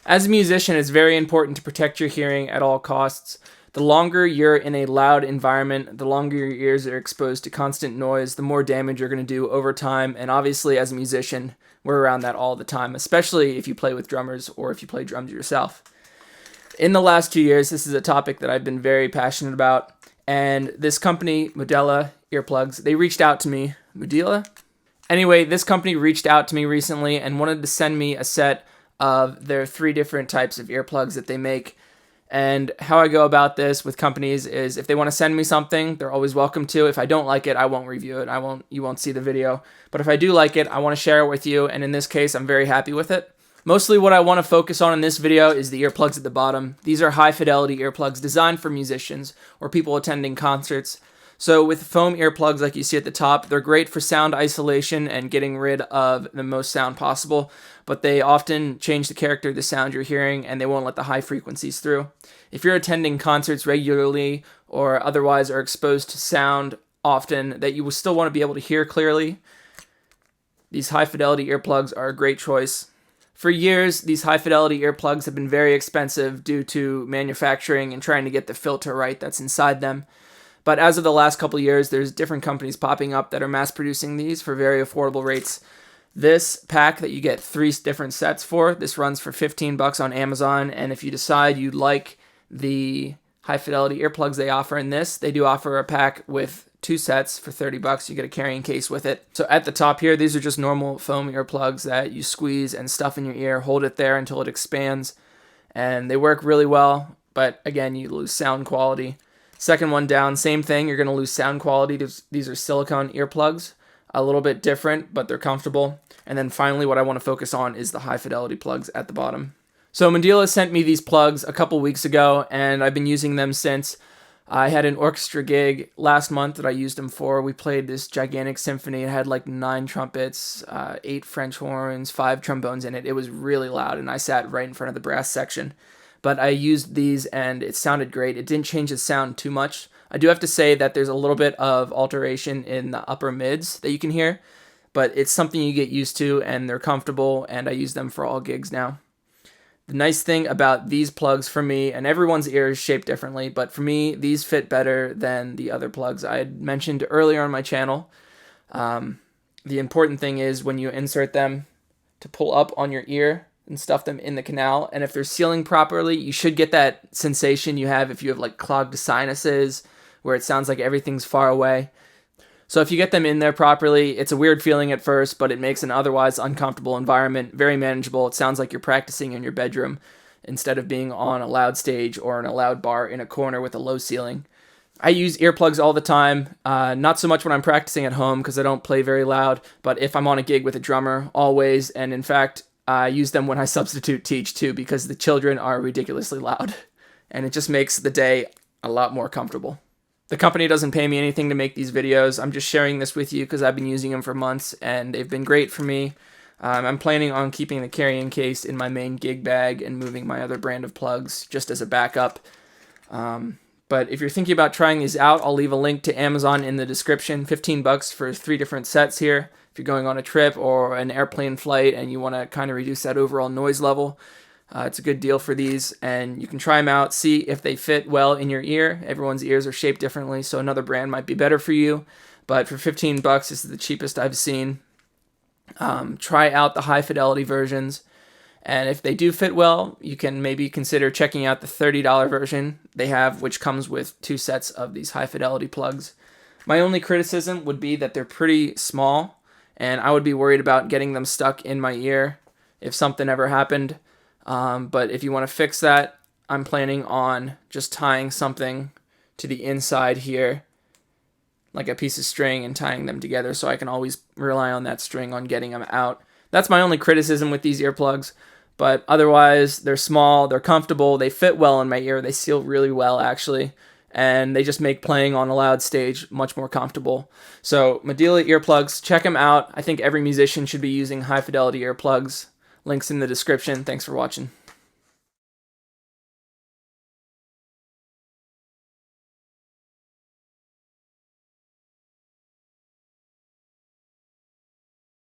As a musician, it's very important to protect your hearing at all costs. The longer you're in a loud environment, the longer your ears are exposed to constant noise, the more damage you're going to do over time. And obviously, as a musician, we're around that all the time, especially if you play with drummers or if you play drums yourself. In the last 2 years, this is a topic that I've been very passionate about. And this company, Mudeela Earplugs, they reached out to me. Mudeela? Anyway, this company reached out to me recently and wanted to send me a set of their 3 different types of earplugs that they make. And how I go about this with companies is if they want to send me something, they're always welcome to. If I don't like it, I won't review it. You won't see the video. But if I do like it, I want to share it with you. And in this case, I'm very happy with it. Mostly what I want to focus on in this video is the earplugs at the bottom. These are high fidelity earplugs designed for musicians or people attending concerts. So with foam earplugs like you see at the top, they're great for sound isolation and getting rid of the most sound possible, but they often change the character of the sound you're hearing and they won't let the high frequencies through. If you're attending concerts regularly or otherwise are exposed to sound often that you will still want to be able to hear clearly, these high fidelity earplugs are a great choice. For years, these high fidelity earplugs have been very expensive due to manufacturing and trying to get the filter right that's inside them. But as of the last couple of years, there's different companies popping up that are mass producing these for very affordable rates. This pack that you get 3 different sets for, this runs for $15 on Amazon. And if you decide you like the high fidelity earplugs they offer in this, they do offer a pack with 2 sets for $30. You get a carrying case with it. So at the top here, these are just normal foam earplugs that you squeeze and stuff in your ear, hold it there until it expands. And they work really well, but again, you lose sound quality. Second one down, same thing, you're going to lose sound quality. These are silicone earplugs, a little bit different, but they're comfortable. And then finally, what I want to focus on is the high fidelity plugs at the bottom. So Mudeela sent me these plugs a couple weeks ago, and I've been using them since. I had an orchestra gig last month that I used them for. We played this gigantic symphony. It had like 9 trumpets, 8 French horns, 5 trombones in it. It was really loud, and I sat right in front of the brass section. But I used these and it sounded great. It didn't change the sound too much. I do have to say that there's a little bit of alteration in the upper mids that you can hear, but it's something you get used to and they're comfortable and I use them for all gigs now. The nice thing about these plugs for me, and everyone's ear is shaped differently, but for me, these fit better than the other plugs I had mentioned earlier on my channel. The important thing is when you insert them to pull up on your ear and stuff them in the canal, and if they're sealing properly, you should get that sensation you have if you have like clogged sinuses where it sounds like everything's far away. So if you get them in there properly, it's a weird feeling at first, but it makes an otherwise uncomfortable environment very manageable. It sounds like you're practicing in your bedroom instead of being on a loud stage or in a loud bar in a corner with a low ceiling. I use earplugs all the time, not so much when I'm practicing at home because I don't play very loud, but if I'm on a gig with a drummer, always, and in fact, I use them when I substitute teach too because the children are ridiculously loud and it just makes the day a lot more comfortable. The company doesn't pay me anything to make these videos. I'm just sharing this with you because I've been using them for months and they've been great for me. I'm planning on keeping the carrying case in my main gig bag and moving my other brand of plugs just as a backup. But if you're thinking about trying these out, I'll leave a link to Amazon in the description. $15 for 3 different sets here. If you're going on a trip or an airplane flight and you want to kind of reduce that overall noise level, it's a good deal for these. And you can try them out, see if they fit well in your ear. Everyone's ears are shaped differently, so another brand might be better for you. But for $15, this is the cheapest I've seen. Try out the high fidelity versions. And if they do fit well, you can maybe consider checking out the $30 version they have, which comes with 2 sets of these high fidelity plugs. My only criticism would be that they're pretty small, and I would be worried about getting them stuck in my ear if something ever happened. But if you want to fix that, I'm planning on just tying something to the inside here, like a piece of string, and tying them together so I can always rely on that string on getting them out. That's my only criticism with these earplugs. But otherwise, they're small, they're comfortable, they fit well in my ear, they seal really well actually, and they just make playing on a loud stage much more comfortable. So Mudeela earplugs, check them out. I think every musician should be using high fidelity earplugs. Links in the description. Thanks for watching.